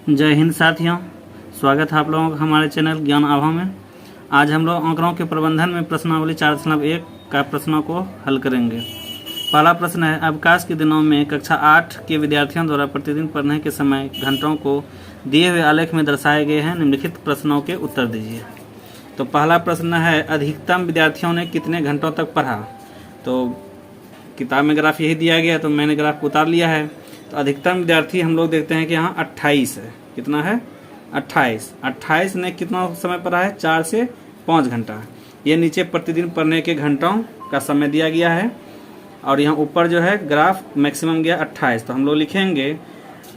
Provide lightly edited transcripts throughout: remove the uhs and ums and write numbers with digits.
जय हिंद साथियों, स्वागत है आप लोगों का हमारे चैनल ज्ञान आभा में। आज हम लोग आंकड़ों के प्रबंधन में प्रश्नावली 4.1 का प्रश्नों को हल करेंगे। पहला प्रश्न है, अवकाश के दिनों में कक्षा 8 के विद्यार्थियों द्वारा प्रतिदिन पढ़ने के समय घंटों को दिए हुए आलेख में दर्शाए गए हैं। निम्नलिखित प्रश्नों के उत्तर दीजिए। तो पहला प्रश्न है, अधिकतम विद्यार्थियों ने कितने घंटों तक पढ़ा। तो किताब में ग्राफ यही दिया गया है, तो मैंने ग्राफ को उतार लिया है। तो अधिकतम विद्यार्थी हम लोग देखते हैं कि यहाँ 28 है। कितना है? 28 ने कितना समय पढ़ा है? 4 से 5 घंटा। ये नीचे प्रतिदिन पढ़ने के घंटों का समय दिया गया है और यहाँ ऊपर जो है ग्राफ मैक्सिमम गया 28। तो हम लोग लिखेंगे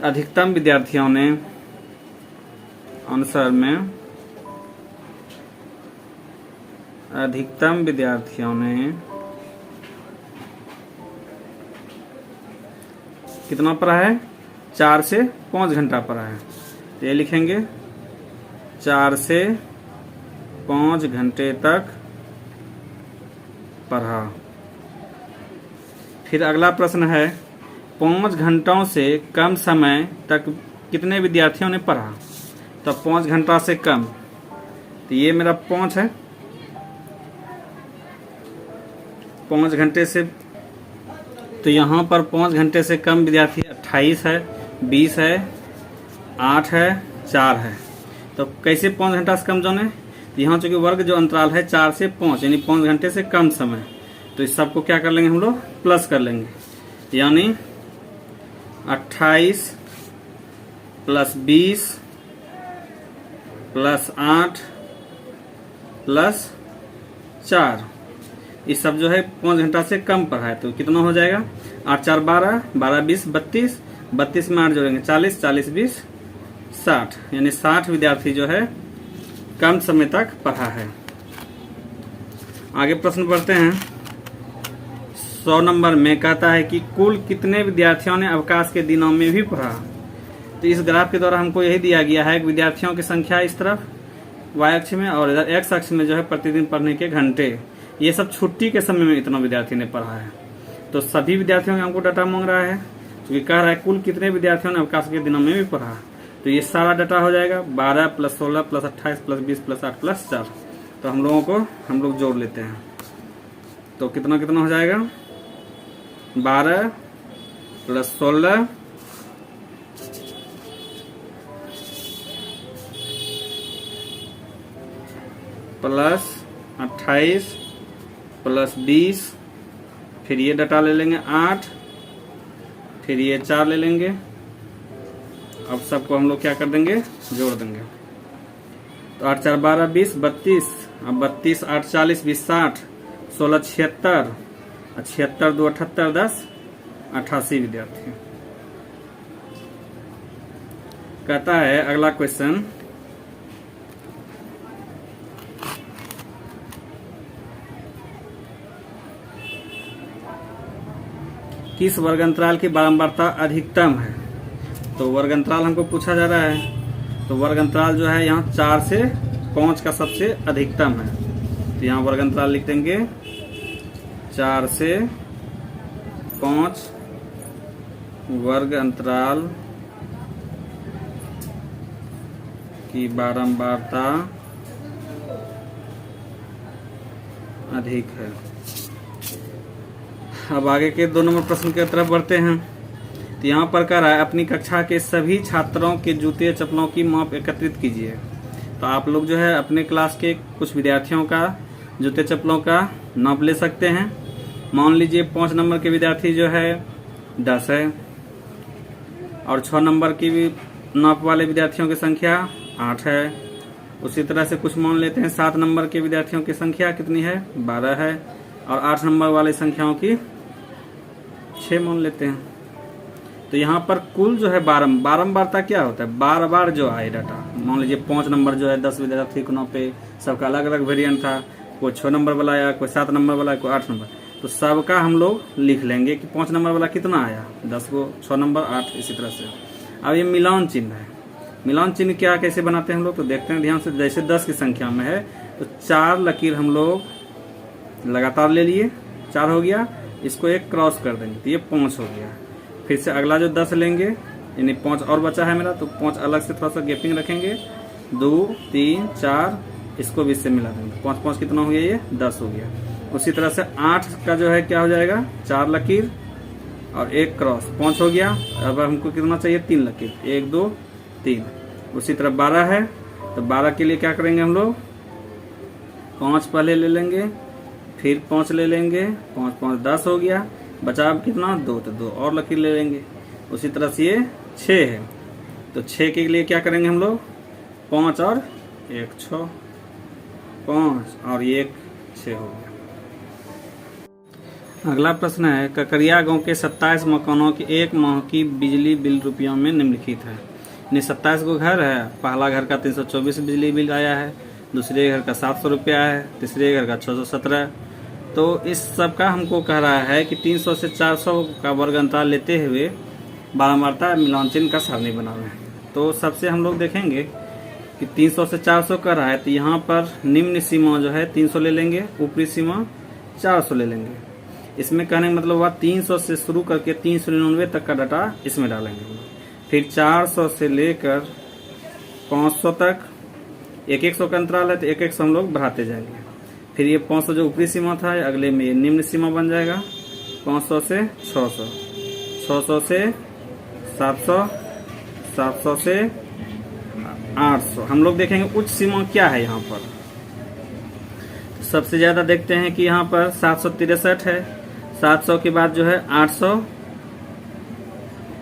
अधिकतम विद्यार्थियों ने आंसर में अधिकतम विद्यार्थियों ने कितना पढ़ा है? 4 से 5 घंटा पढ़ा है। तो ये लिखेंगे 4 से 5 घंटे तक पढ़ा। फिर अगला प्रश्न है, 5 घंटों से कम समय तक कितने विद्यार्थियों ने पढ़ा। तो 5 घंटा से कम, तो ये मेरा 5 है। 5 घंटे से, तो यहाँ पर 5 घंटे से कम विद्यार्थी 28 है, 20 है, 8 है, 4 है। तो कैसे 5 घंटा से कम जोन है? तो यहाँ चूंकि वर्ग जो अंतराल है 4 से 5 यानी 5 घंटे से कम समय, तो इस सबको क्या कर लेंगे हम लोग? प्लस कर लेंगे। यानी 28 प्लस 20 प्लस 8 प्लस 4, ये सब जो है 5 घंटा से कम पढ़ा है। तो कितना हो जाएगा? 8 4 12, 12 20 32, 32 में 8 जोड़ेंगे 40, 40 20 60, यानी 60 विद्यार्थी जो है कम समय तक पढ़ा है। आगे प्रश्न पढ़ते हैं। 100 नंबर में कहता है कि कुल कितने विद्यार्थियों ने अवकाश के दिनों में भी पढ़ा। तो इस ग्राफ के द्वारा हमको यही दिया गया है कि विद्यार्थियों की संख्या इस तरफ y अक्ष में और इधर x अक्ष में जो है प्रतिदिन पढ़ने के घंटे। ये सब छुट्टी के समय में इतना विद्यार्थी ने पढ़ा है। तो सभी विद्यार्थियों का हमको डाटा मांग रहा है, क्योंकि कह रहा है कुल कितने विद्यार्थियों ने अवकाश के दिनों में भी पढ़ा। तो ये सारा डाटा हो जाएगा 12 plus 16 plus 28 plus 20 plus 8 plus 4। तो हम लोग जोड़ लेते हैं। तो कितना कितना हो जाएगा? 12 प्लस 16 प्लस 28 प्लस 20, फिर ये डाटा ले लेंगे 8, फिर ये 4 ले लेंगे। अब सबको हम लोग क्या कर देंगे? जोड़ देंगे। तो 8 4 12 20 32, अब 32 8 40 20 60, 16 76, 76 2 78 10 88 विद्यार्थी। कहता है अगला क्वेश्चन, किस वर्ग अंतराल की बारंबारता अधिकतम है। तो वर्ग अंतराल हमको पूछा जा रहा है। तो वर्ग अंतराल जो है यहाँ 4 से 5 का सबसे अधिकतम है। तो यहाँ वर्ग अंतराल लिख देंगे 4 से 5 वर्ग अंतराल की बारंबारता अधिक है। अब आगे के 2 नंबर प्रश्न की तरफ बढ़ते हैं। तो यहाँ पर कह रहा है, अपनी कक्षा के सभी छात्रों के जूते चप्पलों की माप एकत्रित कीजिए। तो आप लोग जो है अपने क्लास के कुछ विद्यार्थियों का जूते चप्पलों का नाप ले सकते हैं। मान लीजिए 5 नंबर के विद्यार्थी जो है 10 है और 6 नंबर की भी नाप वाले विद्यार्थियों की संख्या 8 है। उसी तरह से कुछ मान लेते हैं 7 नंबर के विद्यार्थियों की संख्या कितनी है? 12 है और 8 नंबर वाले संख्याओं की 6 मान लेते हैं। तो यहाँ पर कुल जो है बारंबारता क्या होता है? बार बार जो आए डाटा। मान लीजिए 5 नंबर जो है 10 विद्यार्थी को नापे, सबका अलग अलग वेरिएंट था। कोई 6 नंबर वाला आया, कोई 7 नंबर वाला, कोई 8 नंबर। तो सबका हम लोग लिख लेंगे कि 5 नंबर वाला कितना आया, 10 को 6 नंबर 8, इसी तरह से। अब ये मिलान चिन्ह है। मिलान चिन्ह क्या कैसे बनाते हैं हम लोग? तो देखते हैं ध्यान से। जैसे 10 की संख्या में है तो 4 लकीर हम लोग लगातार ले लिए, 4 हो गया। इसको एक क्रॉस कर देंगे तो ये 5 हो गया। फिर से अगला जो 10 लेंगे यानी 5 और बचा है मेरा, तो 5 अलग से थोड़ा सा गैपिंग रखेंगे। 2 3 4 इसको भी इससे मिला देंगे। 5 5 कितना हो गया, ये 10 हो गया। उसी तरह से 8 का जो है क्या हो जाएगा, 4 लकीर और 1 क्रॉस, 5 हो गया। अब हमको कितना चाहिए, 3 लकीर, 1 2 3। उसी तरह 12 है, तो 12 के लिए क्या करेंगे हम लोग, 5 पहले ले लेंगे, फिर 5 ले लेंगे, 5 5 10 हो गया। बचा अब कितना, 2, तो 2 और लकीर ले लेंगे। उसी तरह से ये 6 है, तो 6 के लिए क्या करेंगे हम लोग, 5 और 1 6, 5 और 1 6 हो गया। अगला प्रश्न है, ककरिया गांव के 27 मकानों की 1 माह की बिजली बिल रुपयों में निम्नलिखित है। यानी 27 को घर है, पहला घर का 324 बिजली बिल आया है, दूसरे घर का 700 रुपया है, तीसरे घर का 617। तो इस सब का हमको कह रहा है कि 300 से 400 का वर्ग अंतराल लेते हुए बारंबारता मिलान चिन्ह का सारणी बनावें। तो सबसे हम लोग देखेंगे कि 300 से 400 कर रहा है, तो यहाँ पर निम्न सीमा जो है 300 ले लेंगे, ऊपरी सीमा 400 ले लेंगे। इसमें कहने का मतलब हुआ 300 से शुरू करके 399 तक का डाटा इसमें डालेंगे। फिर 400 से लेकर 500 तक 100 का अंतराल है, तो 100 हम लोग बढ़ाते जाएंगे। फिर ये 500 जो ऊपरी सीमा था, अगले में ये निम्न सीमा बन जाएगा। 500 से 600, 600 से 700, 700 से 800। हम लोग देखेंगे उच्च सीमा क्या है यहाँ पर। सबसे ज्यादा देखते हैं कि यहाँ पर 763 है। 700 के बाद जो है 800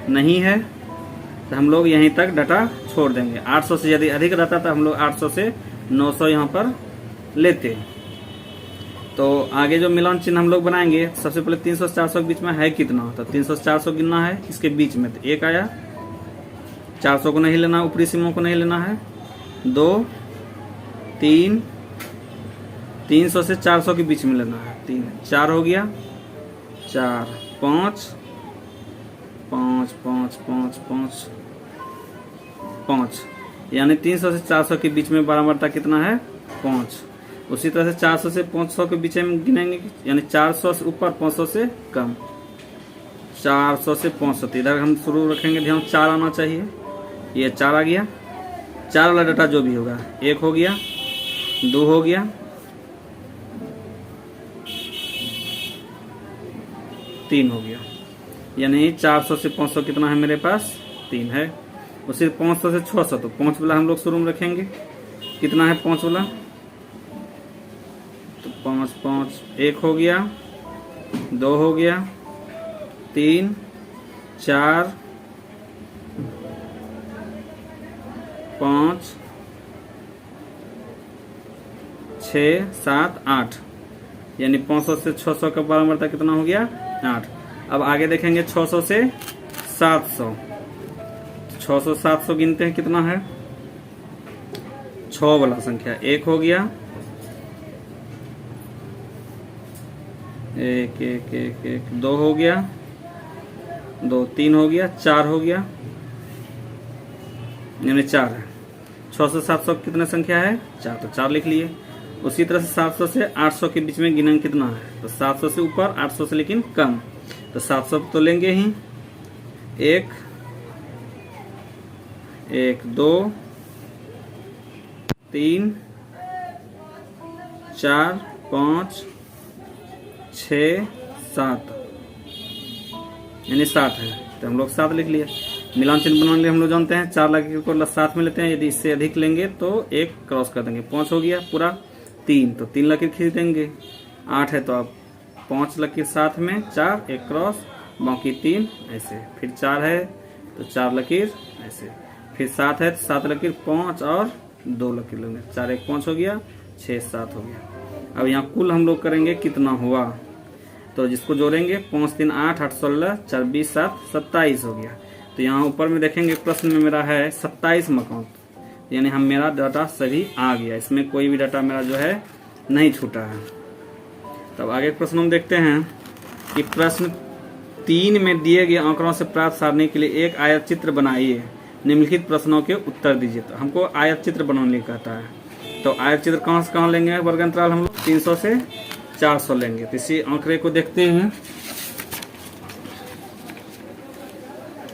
नहीं है, तो हम लोग यहीं तक डाटा छोड़ देंगे। 800 से यदि अधिक रहता तो हम लोग 800 से 900 यहाँ पर लेते। तो आगे जो मिलान चिन्ह हम लोग बनाएंगे, सबसे पहले 300 से 400 के बीच में है कितना, तो 300 से 400 गिनना है, इसके बीच में तो 1 आया। 400 को नहीं लेना, ऊपरी सीमा को नहीं लेना है। 2 3, 300 से 400 के बीच में लेना है, 3 4 हो गया, 4 5 5 5 5 5 5, यानी 300 से 400 के बीच में बारंबारता कितना है, 5। उसी तरह से 400 से 500 के बीच में गिनेंगे, यानी 400 से ऊपर 500 से कम। 400 से 500, तो इधर हम शुरू रखेंगे ध्यान, 4 आना चाहिए। ये 4 आ गया। 4 वाला डाटा जो भी होगा, 1 हो गया, 2 हो गया, 3 हो गया। यानी 400 से 500 कितना है मेरे पास, 3 है। उसी 500 से 600, तो 5 वाला हम लोग शुरू में रखेंगे। कितना है 5 वाला, तो 5 5 1 हो गया, 2 हो गया, 3 4 5 6 7 8, यानी 500 से 600 का बारंबारता कितना हो गया, 8। अब आगे देखेंगे 600 से 700। 600 700 गिनते हैं, कितना है, 6 वाला संख्या, 1 हो गया, 1 1 1 1, 2 हो गया, 2 3 हो गया, 4 हो गया, यानी 4 है। 600 700 कितने संख्या है, 4, तो 4 लिख लिए। उसी तरह से 700 से 800 के बीच में गिनन कितना है, तो 700 से ऊपर, 800 से लेकिन कम, तो 700 तो लेंगे ही। 1 1 2 3 4 5 6 7, यानी 7 है, तो हम लोग 7 लिख लिए। मिलान चिन्ह बनाने के लिए हम लोग जानते हैं 4 लकीर को साथ में लेते हैं, यदि इससे अधिक लेंगे तो 1 क्रॉस कर देंगे। 5 हो गया पूरा, 3 तो 3 लकीर खींच देंगे। 8 है तो अब 5 लकीर साथ में, 4 1 क्रॉस, बाकी 3 ऐसे। फिर 4 है तो 4 लकीर ऐसे। फिर 7 है तो 7 लकीर, 5 और 2 लकीर लेंगे। 4 1 5 हो गया, 6 7 हो गया। अब यहाँ कुल हम लोग करेंगे कितना हुआ, तो जिसको जोड़ेंगे 5 3 8 8 16 4 20 7 27 हो गया। तो यहाँ ऊपर में देखेंगे प्रश्न में मेरा है 27 मकान, यानी हम मेरा डाटा सही आ गया, इसमें कोई भी डाटा मेरा जो है नहीं छूटा है। तब आगे प्रश्न हम देखते हैं कि प्रश्न 3 में दिए गए आंकड़ों से प्राप्त सारणी के लिए एक आयत चित्र बनाइए, निम्नलिखित प्रश्नों के उत्तर दीजिए। तो हमको आयत चित्र बनाने कहता है, तो आयत चित्र कहाँ से कहाँ लेंगे, वर्ग अंतराल हम लोग 300 से 400 लेंगे। तो इसी आंकड़े को देखते हैं।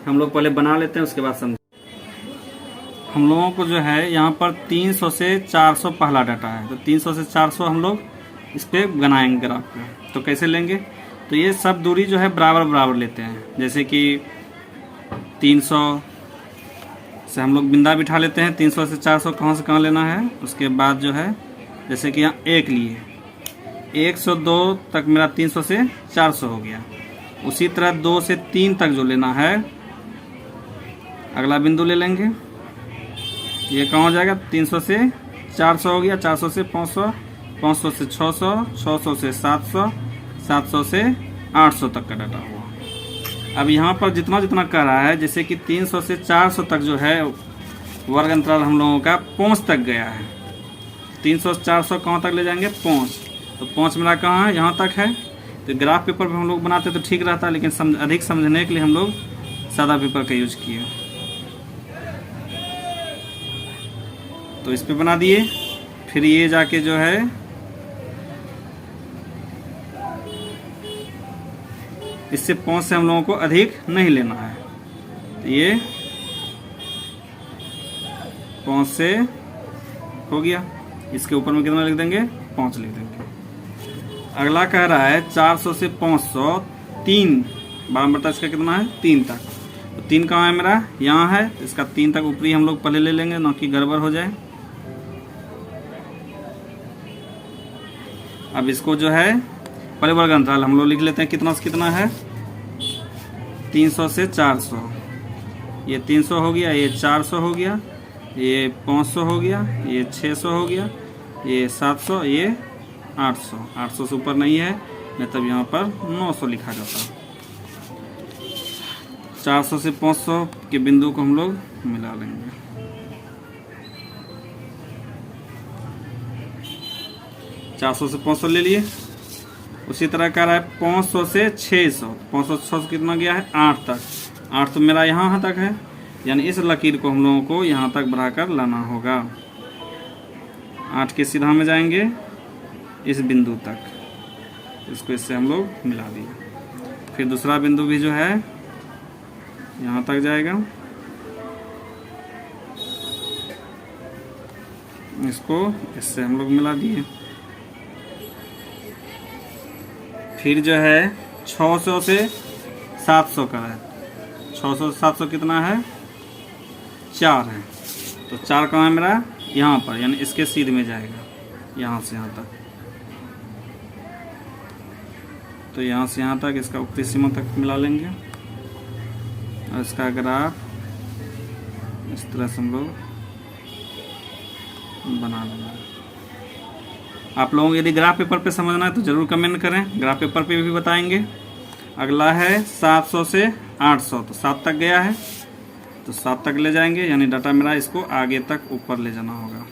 हम लोग पहले बना लेते हैं, उसके बाद समझ। हम लोगों को जो है यहाँ पर 300 से 400 पहला डाटा है, तो 300 से 400 हम लोग इस पर बनाएंगे ग्राफ पे। तो कैसे लेंगे, तो ये सब दूरी जो है बराबर बराबर लेते हैं। जैसे कि 300 से हम लोग बिंदा बिठा लेते हैं, 300 से 400 कहाँ से कहाँ लेना है। उसके बाद जो है जैसे कि यहाँ 1 लिए, 102 तक मेरा 300 से 400 हो गया। उसी तरह 2 से 3 तक जो लेना है, अगला बिंदु ले लेंगे। ये कहाँ हो जाएगा, 300 से 400 हो गया, 400 से 500, 500 से 600, 600 से 700, 700 से 800 तक का डाटा हुआ। अब यहाँ पर जितना जितना कर रहा है, जैसे कि 300 से 400 तक जो है वर्ग अंतराल हम लोगों का 5 तक गया है। 300 से 400 कहाँ तक ले जाएंगे, 5। तो 5 मेरा कहाँ है, यहाँ तक है। तो ग्राफ पेपर पे हम लोग बनाते तो ठीक रहता, लेकिन अधिक समझने के लिए हम लोग सादा पेपर का यूज किए। तो इस पे बना दिए। फिर ये जाके जो है इससे 5 से हम लोगों को अधिक नहीं लेना है। तो ये 5 से हो गया, इसके ऊपर में कितना लिख देंगे, 5 लिख देंगे। अगला कह रहा है 400 से 500, 3 12 इसका कितना है, 3 तक। तो 3 कहाँ है मेरा, यहाँ है। तो इसका 3 तक ऊपरी हम लोग पहले ले लेंगे, ना कि गड़बड़ हो जाए। अब इसको जो है पहले वर्ग अंतराल हम लोग लिख लेते हैं, कितना से कितना है, 300 से 400। ये 300 हो गया, ये 400 हो गया, ये 500 हो गया, ये 600 हो गया, ये 700, ये 800। 800 से ऊपर नहीं है, नहीं तब यहाँ पर 900 लिखा जाता। 400 से 500 के बिंदु को हम लोग मिला लेंगे। 400 से 500 ले लिए। उसी तरह का रहा है 500 से 600। 500 से 600 कितना गया है, 8 तक। 8 तो मेरा यहाँ तक है, यानी इस लकीर को हम लोगों को यहाँ तक बढ़ाकर लाना होगा। 8 के सीधा में जाएंगे इस बिंदु तक, इसको इससे हम लोग मिला दिए। फिर दूसरा बिंदु भी जो है यहाँ तक जाएगा, इसको इससे हम लोग मिला दिए। फिर जो है 600 से 700 का है। 600 से 700 कितना है, 4 है। तो 4 कहाँ है मेरा, यहाँ पर, यानी इसके सीध में जाएगा, यहाँ से यहाँ तक। तो यहाँ से यहाँ तक इसका ऊपरी सीमा तक मिला लेंगे और इसका ग्राफ इस तरह से हम लोग बना लेंगे। आप लोगों को यदि ग्राफ पेपर पे समझना है तो ज़रूर कमेंट करें, ग्राफ पेपर पे भी बताएंगे। अगला है 700 से 800, तो 7 तक गया है, तो 7 तक ले जाएंगे, यानी डाटा मेरा इसको आगे तक ऊपर ले जाना होगा।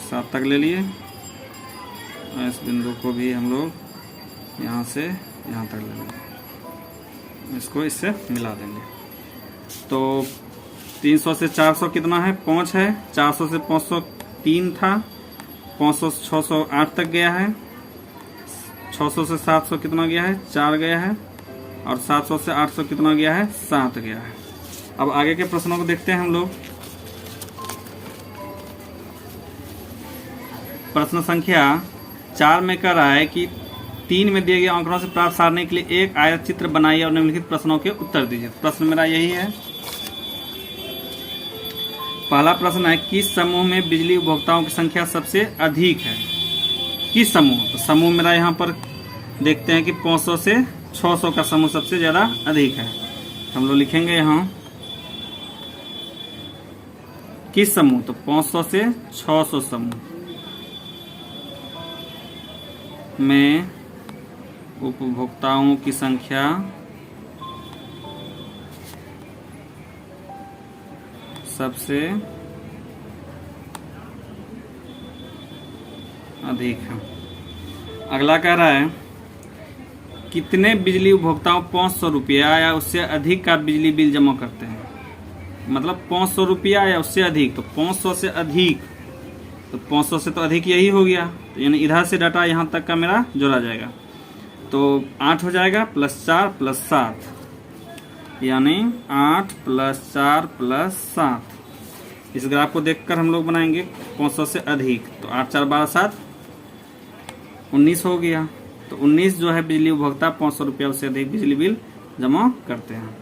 सात तक ले लिए और इस बिंदु को भी हम लोग यहाँ से यहाँ तक ले लेंगे, इसको इससे मिला देंगे। तो 300 से 400 कितना है, 5 है। 400 से 500 3 था, 500 से 600 8 तक गया है। 600 से 700 कितना गया है, 4 गया है। और 700 से 800 कितना गया है, 7 गया है। अब आगे के प्रश्नों को देखते हैं हम लोग। प्रश्न संख्या 4 में कह रहा है कि 3 में दिए गए आंकड़ों से प्राप्त सारणी के लिए एक आयत चित्र बनाइए और निम्नलिखित प्रश्नों के उत्तर दीजिए। प्रश्न मेरा यही है। पहला प्रश्न है, किस समूह में बिजली उपभोक्ताओं की संख्या सबसे अधिक है। किस समूह, तो समूह मेरा यहाँ पर देखते हैं कि 500 से 600 का समूह सबसे ज़्यादा अधिक है। हम लोग लिखेंगे यहाँ किस समूह, तो 500 से 600 समूह में उपभोक्ताओं की संख्या सबसे अधिक है। अगला कह रहा है, कितने बिजली उपभोक्ताओं 500 रुपया या उससे अधिक का बिजली बिल जमा करते हैं। मतलब 500 रुपया या उससे अधिक, तो 500 से अधिक, तो 500 से तो अधिक यही हो गया, तो यानी इधर से डाटा यहाँ तक का मेरा जोड़ा जाएगा। तो 8 हो जाएगा प्लस 4 प्लस 7, यानी 8 प्लस 4 प्लस 7। इस ग्राफ को देखकर हम लोग बनाएंगे 500 से अधिक, तो 8 4 12 7 19 हो गया। तो 19 जो है बिजली उपभोक्ता 500 रुपया से अधिक बिजली बिल जमा करते हैं।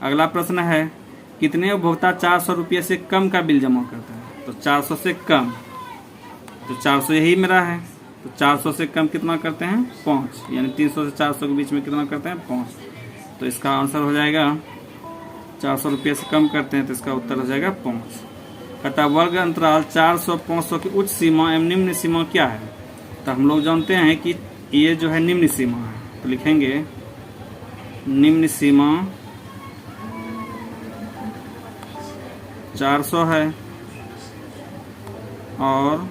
अगला प्रश्न है कितने उपभोक्ता 400 रुपये से कम का बिल जमा करते हैं? तो 400 से कम, तो 400 यही मेरा है, तो 400 से कम कितना करते हैं? 5, यानी 300 से 400 के बीच में कितना करते हैं? 5। तो इसका आंसर हो जाएगा 400 रुपये से कम करते हैं, तो इसका उत्तर हो जाएगा 5। कहता वर्ग अंतराल 400-500 की उच्च सीमा एवं निम्न सीमा क्या है? तो हम लोग जानते हैं कि ये जो है निम्न सीमा है, तो लिखेंगे निम्न सीमा 400 है और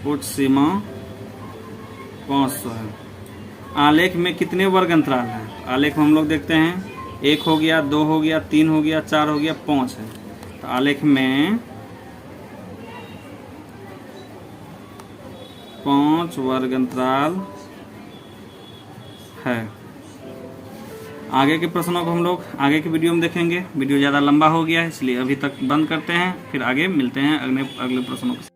उच्च सीमा 500 है। आलेख में कितने वर्ग अंतराल हैं? आलेख में हम लोग देखते हैं 1 हो गया, 2 हो गया, 3 हो गया, 4 हो गया, 5 है। तो आलेख में 5 वर्ग अंतराल है। आगे के प्रश्नों को हम लोग आगे के वीडियो में देखेंगे। वीडियो ज़्यादा लंबा हो गया है, इसलिए अभी तक बंद करते हैं, फिर आगे मिलते हैं अगले प्रश्नों के साथ।